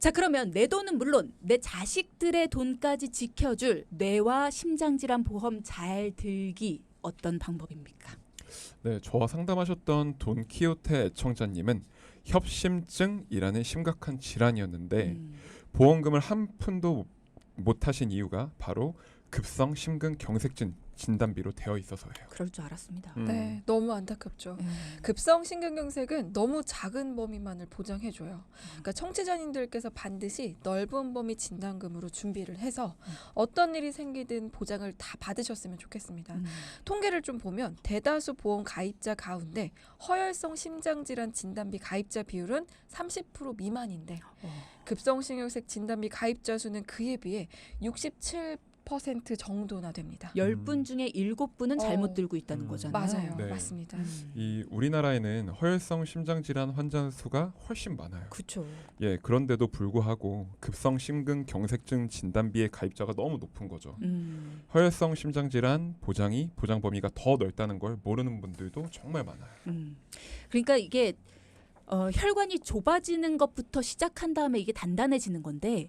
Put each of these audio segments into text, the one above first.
자, 그러면 내 돈은 물론 내 자식들의 돈까지 지켜줄 뇌와 심장질환 보험 잘 들기 어떤 방법입니까? 네, 저와 상담하셨던 돈키호테 애청자님은 협심증이라는 심각한 질환이었는데 보험금을 한 푼도 못 하신 이유가 바로 급성 심근경색증 진단비로 되어 있어서예요. 그럴 줄 알았습니다. 네, 너무 안타깝죠. 급성 심근경색은 너무 작은 범위만을 보장해줘요. 그러니까 청취자님들께서 반드시 넓은 범위 진단금으로 준비를 해서 어떤 일이 생기든 보장을 다 받으셨으면 좋겠습니다. 통계를 좀 보면 대다수 보험 가입자 가운데 허혈성 심장질환 진단비 가입자 비율은 30% 미만인데 급성 심근경색 진단비 가입자 수는 그에 비해 67% 정도나 됩니다. 10분 중에 7분은 잘못 들고 있다는 거잖아요. 맞아요. 네. 맞습니다. 이 우리나라에는 허혈성 심장질환 환자 수가 훨씬 많아요. 그렇죠. 예, 그런데도 불구하고 급성 심근경색증 진단비의 가입자가 너무 높은 거죠. 허혈성 심장질환 보장 범위가 더 넓다는 걸 모르는 분들도 정말 많아요. 그러니까 이게 혈관이 좁아지는 것부터 시작한 다음에 이게 단단해지는 건데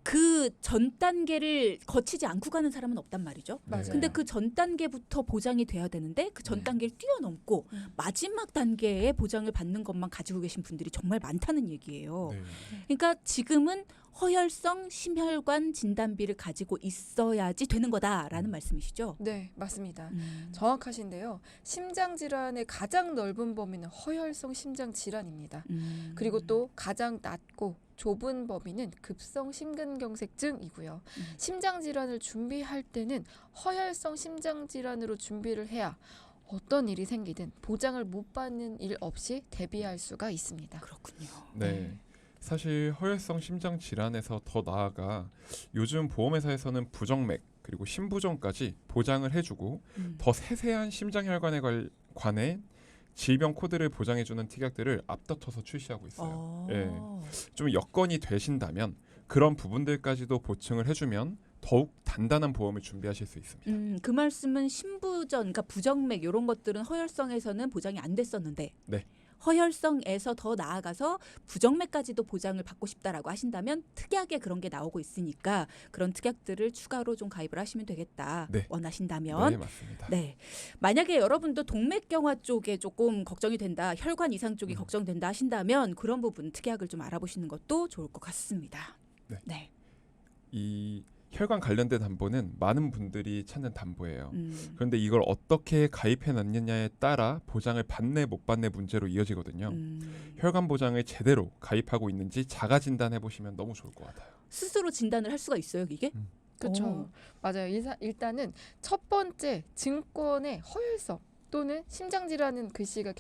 그 전 단계를 거치지 않고 가는 사람은 없단 말이죠. 맞아요. 근데 그 전 단계부터 보장이 돼야 되는데 그 전 단계를 뛰어넘고 마지막 단계에 보장을 받는 것만 가지고 계신 분들이 정말 많다는 얘기예요. 네. 그러니까 지금은 허혈성 심혈관 진단비를 가지고 있어야지 되는 거다라는 말씀이시죠? 네, 맞습니다. 정확하신데요. 심장 질환의 가장 넓은 범위는 허혈성 심장 질환입니다. 그리고 또 가장 낮고 좁은 범위는 급성 심근경색증이고요. 심장 질환을 준비할 때는 허혈성 심장 질환으로 준비를 해야 어떤 일이 생기든 보장을 못 받는 일 없이 대비할 수가 있습니다. 그렇군요. 네. 사실 허혈성 심장 질환에서 더 나아가 요즘 보험회사에서는 부정맥 그리고 심부전까지 보장을 해주고 더 세세한 심장혈관에 관해 질병 코드를 보장해주는 특약들을 앞다퉈서 출시하고 있어요. 예. 좀 여건이 되신다면 그런 부분들까지도 보충을 해주면 더욱 단단한 보험을 준비하실 수 있습니다. 그 말씀은 심부전, 그러니까 부정맥 이런 것들은 허혈성에서는 보장이 안 됐었는데 네. 허혈성에서 더 나아가서 부정맥까지도 보장을 받고 싶다라고 하신다면 특약에 그런 게 나오고 있으니까 그런 특약들을 추가로 좀 가입을 하시면 되겠다. 네. 원하신다면. 네, 맞습니다. 네. 만약에 여러분도 동맥경화 쪽에 조금 걱정이 된다, 혈관 이상 쪽이 걱정된다 하신다면 그런 부분 특약을 좀 알아보시는 것도 좋을 것 같습니다. 네. 네. 이 혈관 관련된 담보는 많은 분들이 찾는 담보예요. 그런데 이걸 어떻게 가입해 놨느냐에 따라 보장을 받네 못 받네 문제로 이어지거든요. 혈관 보장을 제대로 가입하고 있는지 자가 진단해 보시면 너무 좋을 것 같아요. 스스로 진단을 할 수가 있어요, 이게? 그렇죠. 맞아요. 일단은 첫 번째 증권의 허혈성 또는 심장질환은 글씨가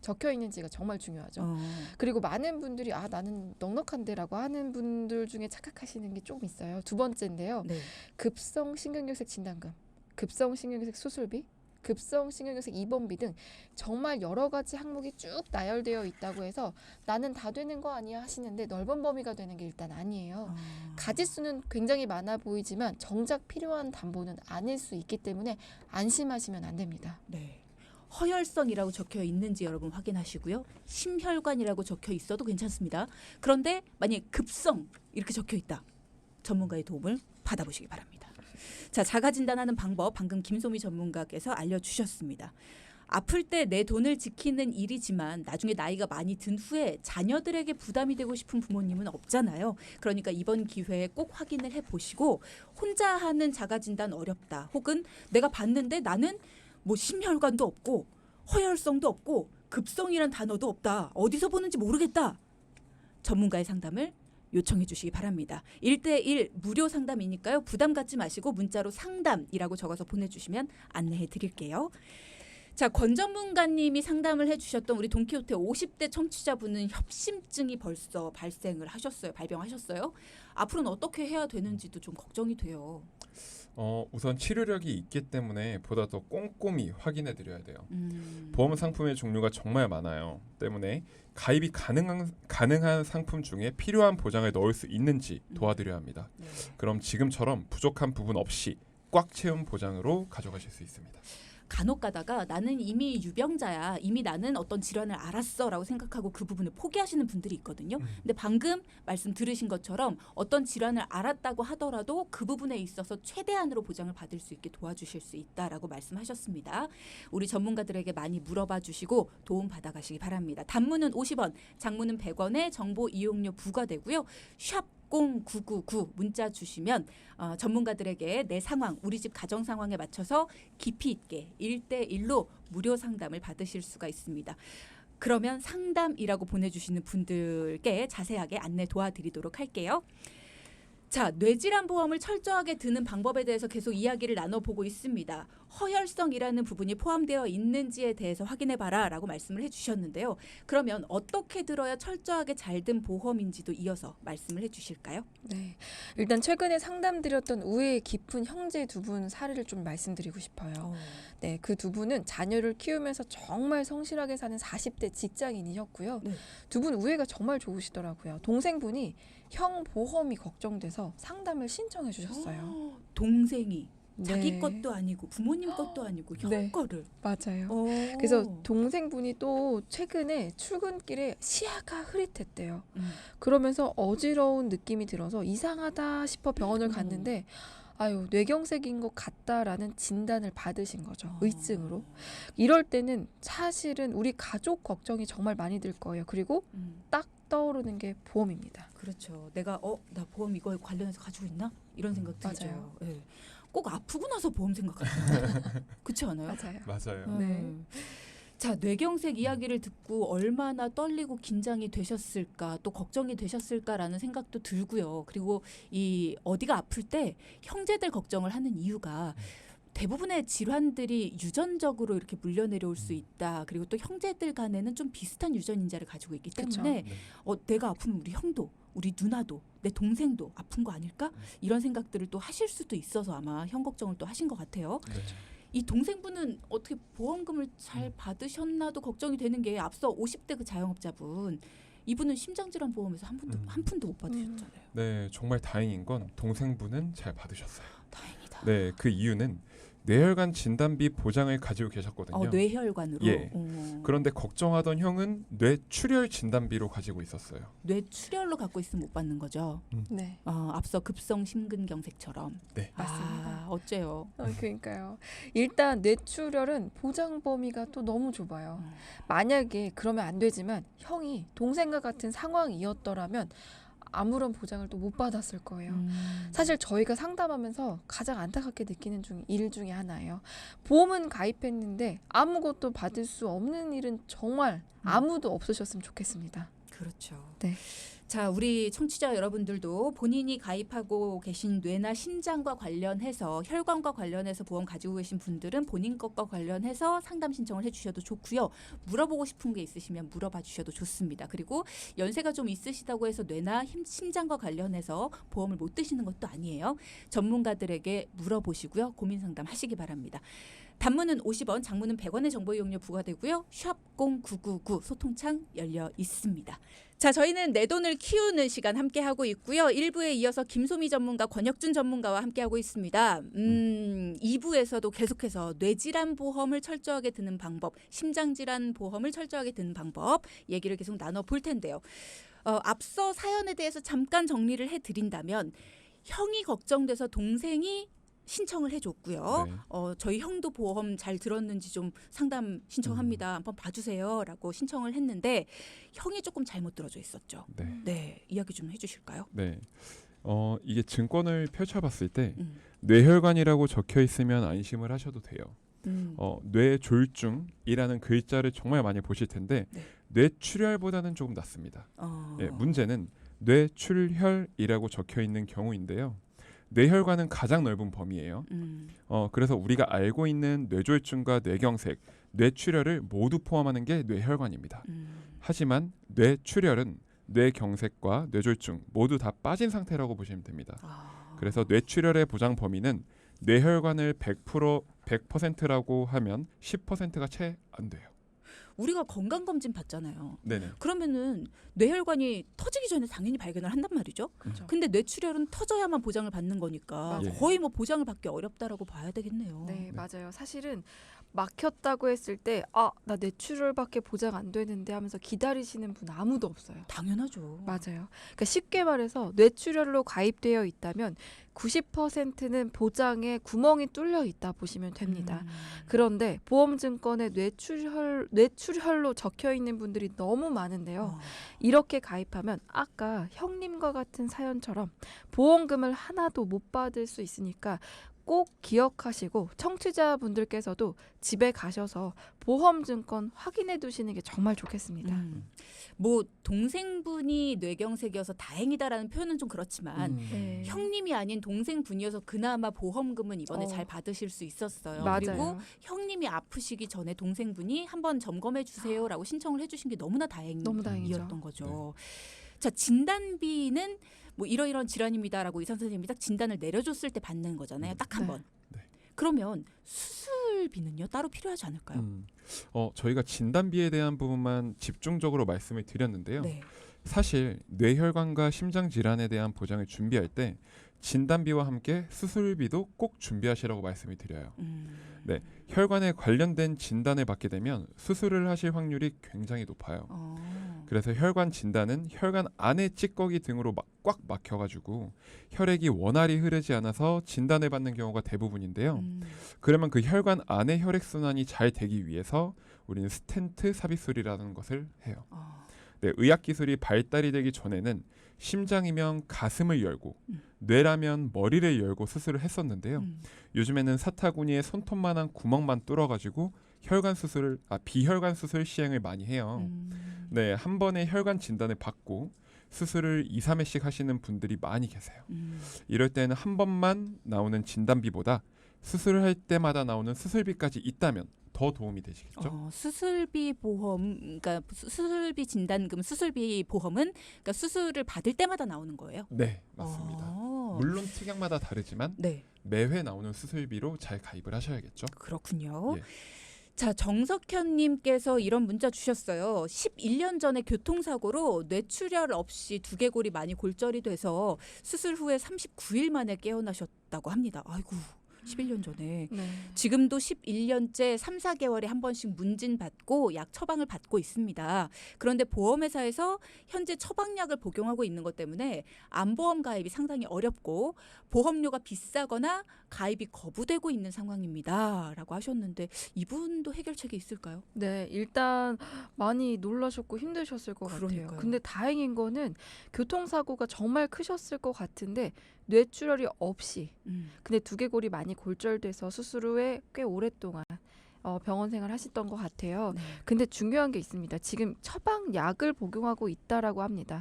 적혀 있는지가 정말 중요하죠. 그리고 많은 분들이 나는 넉넉한데라고 하는 분들 중에 착각하시는 게 조금 있어요. 두 번째인데요. 네. 급성 심근경색 진단금, 급성 심근경색 수술비, 급성 심근경색 입원비 등 정말 여러 가지 항목이 쭉 나열되어 있다고 해서 나는 다 되는 거 아니야 하시는데 넓은 범위가 되는 게 일단 아니에요. 가지수는 굉장히 많아 보이지만 정작 필요한 담보는 아닐 수 있기 때문에 안심하시면 안 됩니다. 네. 허혈성이라고 적혀 있는지 여러분 확인하시고요. 심혈관이라고 적혀 있어도 괜찮습니다. 그런데 만약에 급성 이렇게 적혀 있다. 전문가의 도움을 받아보시기 바랍니다. 자, 자가 진단하는 방법 방금 김소미 전문가께서 알려주셨습니다. 아플 때 내 돈을 지키는 일이지만 나중에 나이가 많이 든 후에 자녀들에게 부담이 되고 싶은 부모님은 없잖아요. 그러니까 이번 기회에 꼭 확인을 해보시고 혼자 하는 자가 진단 어렵다. 혹은 내가 봤는데 나는 뭐 심혈관도 없고 허혈성도 없고 급성이란 단어도 없다. 어디서 보는지 모르겠다. 전문가의 상담을 요청해 주시기 바랍니다. 1대1 무료 상담이니까요. 부담 갖지 마시고 문자로 상담이라고 적어서 보내주시면 안내해 드릴게요. 자, 권 전문가님이 상담을 해주셨던 우리 돈키호테 50대 청취자분은 협심증이 벌써 발병하셨어요. 앞으로는 어떻게 해야 되는지도 좀 걱정이 돼요. 우선 치료력이 있기 때문에 보다 더 꼼꼼히 확인해 드려야 돼요. 보험 상품의 종류가 정말 많아요. 때문에 가입이 가능한 상품 중에 필요한 보장을 넣을 수 있는지 도와드려야 합니다. 그럼 지금처럼 부족한 부분 없이 꽉 채운 보장으로 가져가실 수 있습니다. 간혹 가다가 나는 이미 유병자야. 이미 나는 어떤 질환을 알았어라고 생각하고 그 부분을 포기하시는 분들이 있거든요. 근데 방금 말씀 들으신 것처럼 어떤 질환을 알았다고 하더라도 그 부분에 있어서 최대한으로 보장을 받을 수 있게 도와주실 수 있다라고 말씀하셨습니다. 우리 전문가들에게 많이 물어봐 주시고 도움 받아가시기 바랍니다. 단문은 50원, 장문은 100원의 정보 이용료 부과되고요. 샵 0999 문자 주시면 전문가들에게 내 상황, 우리 집 가정 상황에 맞춰서 깊이 있게 1대1로 무료 상담을 받으실 수가 있습니다. 그러면 상담이라고 보내주시는 분들께 자세하게 안내 도와드리도록 할게요. 자, 뇌질환 보험을 철저하게 드는 방법에 대해서 계속 이야기를 나눠보고 있습니다. 허혈성이라는 부분이 포함되어 있는지에 대해서 확인해봐라라고 말씀을 해주셨는데요. 그러면 어떻게 들어야 철저하게 잘 든 보험인지도 이어서 말씀을 해주실까요? 네, 일단 최근에 상담드렸던 우애 깊은 형제 두 분 사례를 좀 말씀드리고 싶어요. 네, 그 두 분은 자녀를 키우면서 정말 성실하게 사는 40대 직장인이셨고요. 네. 두 분 우애가 정말 좋으시더라고요. 동생분이 형 보험이 걱정돼서 상담을 신청해 주셨어요. 동생이 자기 네. 것도 아니고 부모님 것도 아니고 형 네. 거를. 맞아요. 오. 그래서 동생분이 또 최근에 출근길에 시야가 흐릿했대요. 음. 그러면서 어지러운 느낌이 들어서 이상하다 싶어 병원을 갔는데 아유, 뇌경색인 것 같다라는 진단을 받으신 거죠. 의증으로. 이럴 때는 사실은 우리 가족 걱정이 정말 많이 들 거예요. 그리고 딱 떠오르는 게 보험입니다. 그렇죠. 내가 나 보험 이거 관련해서 가지고 있나? 이런 생각 들죠. 맞아요. 예. 꼭 아프고 나서 보험 생각하는 거 그렇지 않아요? 맞아요. 맞아요. 네. 자, 뇌경색 이야기를 듣고 얼마나 떨리고 긴장이 되셨을까, 또 걱정이 되셨을까라는 생각도 들고요. 그리고 이 어디가 아플 때 형제들 걱정을 하는 이유가 대부분의 질환들이 유전적으로 이렇게 물려 내려올 수 있다. 그리고 또 형제들 간에는 좀 비슷한 유전 인자를 가지고 있기 때문에 네. 내가 아프면 우리 형도, 우리 누나도, 내 동생도 아픈 거 아닐까? 이런 생각들을 또 하실 수도 있어서 아마 형 걱정을 또 하신 것 같아요. 네. 이 동생분은 어떻게 보험금을 잘 받으셨나도 걱정이 되는 게 앞서 50대 그 자영업자분 이분은 심장질환 보험에서 한 푼도 못 받으셨잖아요. 네, 정말 다행인 건 동생분은 잘 받으셨어요. 다행이다. 네, 그 이유는 뇌혈관 진단비 보장을 가지고 계셨거든요. 뇌혈관으로. 예. 그런데 걱정하던 형은 뇌출혈 진단비로 가지고 있었어요. 뇌출혈로 갖고 있으면 못 받는 거죠. 네. 앞서 급성 심근경색처럼. 네. 맞습니다. 어째요? 그러니까요. 일단 뇌출혈은 보장 범위가 또 너무 좁아요. 만약에 그러면 안 되지만 형이 동생과 같은 상황이었더라면 아무런 보장을 또 못 받았을 거예요. 사실 저희가 상담하면서 가장 안타깝게 느끼는 일 중에 하나예요. 보험은 가입했는데 아무것도 받을 수 없는 일은 정말 아무도 없으셨으면 좋겠습니다. 그렇죠. 네. 자, 우리 청취자 여러분들도 본인이 가입하고 계신 뇌나 심장과 관련해서 혈관과 관련해서 보험 가지고 계신 분들은 본인 것과 관련해서 상담 신청을 해주셔도 좋고요. 물어보고 싶은 게 있으시면 물어봐 주셔도 좋습니다. 그리고 연세가 좀 있으시다고 해서 뇌나 심장과 관련해서 보험을 못 드시는 것도 아니에요. 전문가들에게 물어보시고요. 고민 상담 하시기 바랍니다. 단문은 50원, 장문은 100원의 정보 이용료 부과되고요. 샵 0999 소통창 열려 있습니다. 자, 저희는 내 돈을 키우는 시간 함께하고 있고요. 1부에 이어서 김소미 전문가, 권혁준 전문가와 함께하고 있습니다. 2부에서도 계속해서 뇌질환 보험을 철저하게 드는 방법, 심장질환 보험을 철저하게 드는 방법 얘기를 계속 나눠볼 텐데요. 앞서 사연에 대해서 잠깐 정리를 해드린다면 형이 걱정돼서 동생이 신청을 해줬고요. 네. 저희 형도 보험 잘 들었는지 좀 상담 신청합니다. 한번 봐주세요라고 신청을 했는데 형이 조금 잘못 들어져 있었죠. 네. 네, 이야기 좀 해주실까요? 네. 이게 증권을 펼쳐봤을 때 음. 뇌혈관이라고 적혀 있으면 안심을 하셔도 돼요. 음. 뇌졸중이라는 글자를 정말 많이 보실 텐데 네. 뇌출혈보다는 조금 낫습니다. 예, 문제는 뇌출혈이라고 적혀 있는 경우인데요. 뇌혈관은 가장 넓은 범위예요. 그래서 우리가 알고 있는 뇌졸중과 뇌경색, 뇌출혈을 모두 포함하는 게 뇌혈관입니다. 하지만 뇌출혈은 뇌경색과 뇌졸중 모두 다 빠진 상태라고 보시면 됩니다. 그래서 뇌출혈의 보장 범위는 뇌혈관을 100%라고 하면 10%가 채 안 돼요. 우리가 건강검진 받잖아요. 네네. 그러면은 뇌혈관이 터지기 전에 당연히 발견을 한단 말이죠. 그렇죠. 근데 뇌출혈은 터져야만 보장을 받는 거니까 맞아요. 거의 뭐 보장을 받기 어렵다라고 봐야 되겠네요. 네, 맞아요. 사실은 막혔다고 했을 때 아, 나 뇌출혈밖에 보장 안 되는데 하면서 기다리시는 분 아무도 없어요. 당연하죠. 맞아요. 그러니까 쉽게 말해서 뇌출혈로 가입되어 있다면 90%는 보장에 구멍이 뚫려 있다 보시면 됩니다. 그런데 보험증권에 뇌출혈로 적혀 있는 분들이 너무 많은데요. 이렇게 가입하면 아까 형님과 같은 사연처럼 보험금을 하나도 못 받을 수 있으니까 꼭 기억하시고 청취자분들께서도 집에 가셔서 보험증권 확인해 두시는 게 정말 좋겠습니다. 뭐 동생분이 뇌경색이어서 다행이다라는 표현은 좀 그렇지만 네. 형님이 아닌 동생분이어서 그나마 보험금은 이번에 잘 받으실 수 있었어요. 그리고 맞아요. 형님이 아프시기 전에 동생분이 한번 점검해 주세요라고 신청을 해주신 게 너무나 너무 다행이죠. 다행이었던 거죠. 자, 진단비는 뭐 이러이러한 질환입니다라고 의사 선생님이 딱 진단을 내려줬을 때 받는 거잖아요. 딱 한 네. 번. 네. 그러면 수술비는요 따로 필요하지 않을까요? 저희가 진단비에 대한 부분만 집중적으로 말씀을 드렸는데요. 네. 사실 뇌혈관과 심장 질환에 대한 보장을 준비할 때 진단비와 함께 수술비도 꼭 준비하시라고 말씀을 드려요. 네, 혈관에 관련된 진단을 받게 되면 수술을 하실 확률이 굉장히 높아요. 그래서 혈관 진단은 혈관 안에 찌꺼기 등으로 꽉 막혀가지고 혈액이 원활히 흐르지 않아서 진단을 받는 경우가 대부분인데요. 그러면 그 혈관 안의 혈액 순환이 잘 되기 위해서 우리는 스텐트 삽입술이라는 것을 해요. 네, 의학 기술이 발달이 되기 전에는 심장이면 가슴을 열고 뇌라면 머리를 열고 수술을 했었는데요. 요즘에는 사타구니에 손톱만한 구멍만 뚫어가지고 비혈관 수술 시행을 많이 해요. 네, 한 번에 혈관 진단을 받고 수술을 2, 3회씩 하시는 분들이 많이 계세요. 이럴 때는 한 번만 나오는 진단비보다 수술을 할 때마다 나오는 수술비까지 있다면 더 도움이 되시겠죠? 수술비 보험, 그러니까 수술비 진단금, 수술비 보험은 그러니까 수술을 받을 때마다 나오는 거예요. 네, 맞습니다. 물론 특약마다 다르지만 네, 매회 나오는 수술비로 잘 가입을 하셔야겠죠. 그렇군요. 예. 자, 정석현님께서 이런 문자 주셨어요. 11년 전에 교통사고로 뇌출혈 없이 두개골이 많이 골절이 돼서 수술 후에 39일 만에 깨어나셨다고 합니다. 아이고. 11년 전에. 네. 지금도 11년째 3, 4개월에 한 번씩 문진 받고 약 처방을 받고 있습니다. 그런데 보험회사에서 현재 처방약을 복용하고 있는 것 때문에 암보험 가입이 상당히 어렵고 보험료가 비싸거나 가입이 거부되고 있는 상황입니다. 라고 하셨는데 이분도 해결책이 있을까요? 네, 일단 많이 놀라셨고 힘드셨을 것 그러니까요. 같아요. 근데 다행인 거는 교통사고가 정말 크셨을 것 같은데 뇌출혈이 없이 근데 두개골이 많이 골절돼서 수술 후에 꽤 오랫동안 병원 생활 하셨던 것 같아요. 네. 근데 중요한 게 있습니다. 지금 처방약을 복용하고 있다라고 합니다.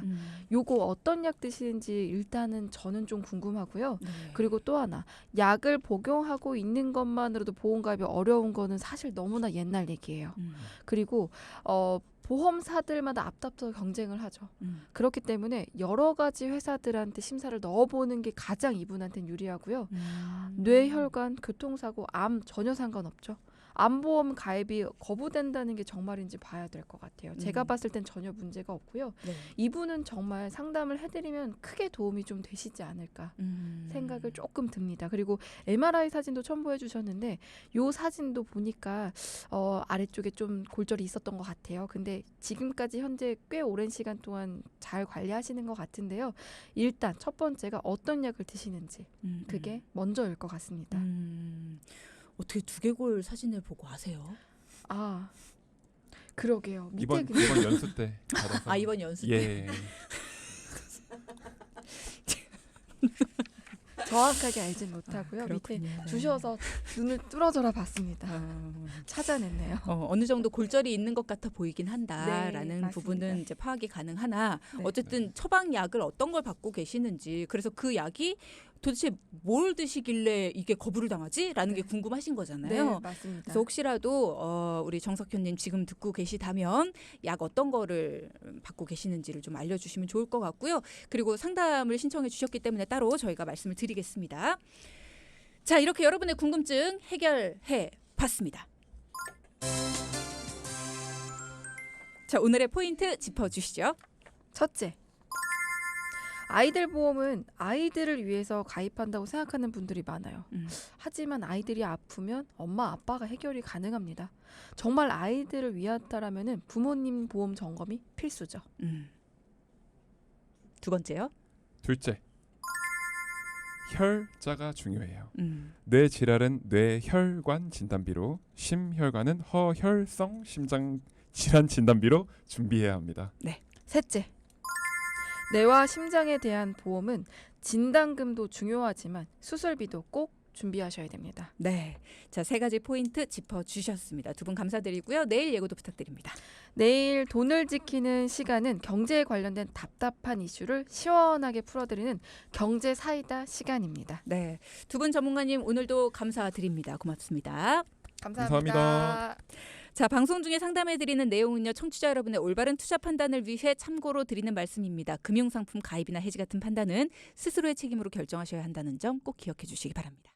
요거 어떤 약 드시는지 일단은 저는 좀 궁금하고요. 네. 그리고 또 하나 약을 복용하고 있는 것만으로도 보험 가입이 어려운 거는 사실 너무나 옛날 얘기예요. 그리고 보험사들마다 앞다퉈 경쟁을 하죠. 그렇기 때문에 여러 가지 회사들한테 심사를 넣어보는 게 가장 이분한테는 유리하고요. 뇌혈관, 교통사고, 암 전혀 상관없죠. 암보험 가입이 거부된다는 게 정말인지 봐야 될 것 같아요. 제가 봤을 땐 전혀 문제가 없고요. 네. 이분은 정말 상담을 해드리면 크게 도움이 좀 되시지 않을까 생각을 조금 듭니다. 그리고 MRI 사진도 첨부해 주셨는데 요 사진도 보니까 아래쪽에 좀 골절이 있었던 것 같아요. 근데 지금까지 현재 꽤 오랜 시간 동안 잘 관리하시는 것 같은데요. 일단 첫 번째가 어떤 약을 드시는지 그게 먼저일 것 같습니다. 어떻게 두개골 사진을 보고 아세요? 아, 그러게요. 밑에 이번 연수 때 받아서. 아, 이번 연습 때? 예. 정확하게 알진 못하고요. 밑에 그렇군요. 네. 주셔서 눈을 뚫어져라 봤습니다. 찾아냈네요. 어느 정도 골절이 있는 것 같아 보이긴 한다라는 네, 맞습니다. 부분은 이제 파악이 가능하나 네. 어쨌든 처방약을 어떤 걸 받고 계시는지 그래서 그 약이 도대체 뭘 드시길래 이게 거부를 당하지?라는 네. 게 궁금하신 네, 거잖아요. 맞습니다. 그래서 혹시라도 우리 정석현님 지금 듣고 계시다면 약 어떤 거를 받고 계시는지를 좀 알려주시면 좋을 것 같고요. 그리고 상담을 신청해 주셨기 때문에 따로 저희가 말씀을 드리겠습니다. 자, 이렇게 여러분의 궁금증 해결해 봤습니다. 자, 오늘의 포인트 짚어주시죠. 첫째, 아이들 보험은 아이들을 위해서 가입한다고 생각하는 분들이 많아요. 하지만 아이들이 아프면 엄마 아빠가 해결이 가능합니다. 정말 아이들을 위한다라면은 부모님 보험 점검이 필수죠. 두 번째요. 둘째, 혈자가 중요해요. 음. 뇌 질환은 뇌혈관 진단비로, 심혈관은 허혈성 심장 질환 진단비로 준비해야 합니다. 셋째, 뇌와 심장에 대한 보험은 진단금도 중요하지만 수술비도 꼭 준비하셔야 됩니다. 네. 자, 세 가지 포인트 짚어주셨습니다. 두 분 감사드리고요. 내일 예고도 부탁드립니다. 내일 돈을 지키는 시간은 경제에 관련된 답답한 이슈를 시원하게 풀어드리는 경제 사이다 시간입니다. 네. 두 분 전문가님 오늘도 감사드립니다. 고맙습니다. 감사합니다. 자, 방송 중에 상담해드리는 내용은요, 청취자 여러분의 올바른 투자 판단을 위해 참고로 드리는 말씀입니다. 금융상품 가입이나 해지 같은 판단은 스스로의 책임으로 결정하셔야 한다는 점 꼭 기억해 주시기 바랍니다.